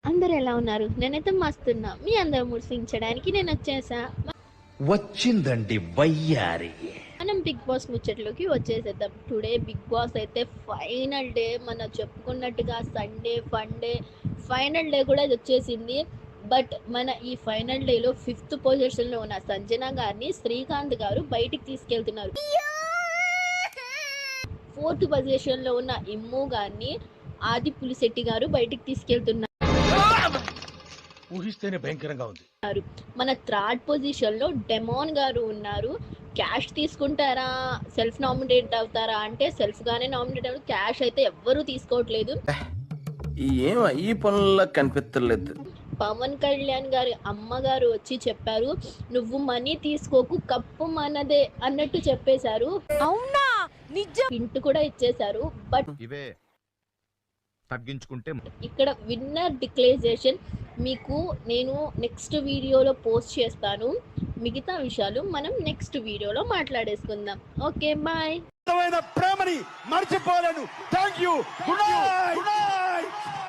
అందరు ఎలా ఉన్నారు? నేనైతే మస్తున్నా. మీ అందరూ మురిసించడానికి నేను వచ్చేసా. వచ్చిందండి వయ్యారి. మనం బిగ్ బాస్ ముచ్చట్లోకి వచ్చేసేద్దాం. టుడే బిగ్ బాస్ అయితే ఫైనల్ డే. మనం చెప్పుకున్నట్టుగా సండే ఫండే ఫైనల్ డే కూడా వచ్చేసింది. బట్ మన ఈ ఫైనల్ డేలో 5th పొజిషన్లో ఉన్న సంజన గారిని శ్రీకాంత్ గారు బయటికి తీసుకెళ్తున్నారు. 4th పొజిషన్లో ఉన్న ఇమ్ము గారిని ఆది పులిశెట్టి గారు బయటికి తీసుకెళ్తున్నారు. ఊహిస్తేనే భయంకరంగా ఉంది. మన 3rd పొజిషన్లో డెమోన్ గారు ఉన్నారు. క్యాష్ తీసుకుంటారా, సెల్ఫ్ నామినేట్ అవుతారా అంటే సెల్ఫ్ గానే నామినేట్ అవ్వరు. క్యాష్ అయితే ఎవ్వరూ తీసుకోవట్లేదు. ఈ పనుల్లో కనిపించలేదు. పవన్ కళ్యాణ్ గారి అమ్మగారు వచ్చి చెప్పారు, నువ్వు మనీ తీసుకోకు, కప్పు మనదే అన్నట్టు చెప్పేశారు. అవునా నిజం? హింట్ కూడా ఇచ్చేశారు. బట్ ఇవే తగ్గించుకుంటే ఇక్కడ విన్నర్ డిక్లరేషన్ మీకు నేను నెక్స్ట్ వీడియోలో పోస్ట్ చేస్తాను. మిగతా విషయాలు మనం నెక్స్ట్ వీడియోలో మాట్లాడేసుకుందాం. Okay bye. ప్రేమని మర్చిపోలేను. Thank you. Good night.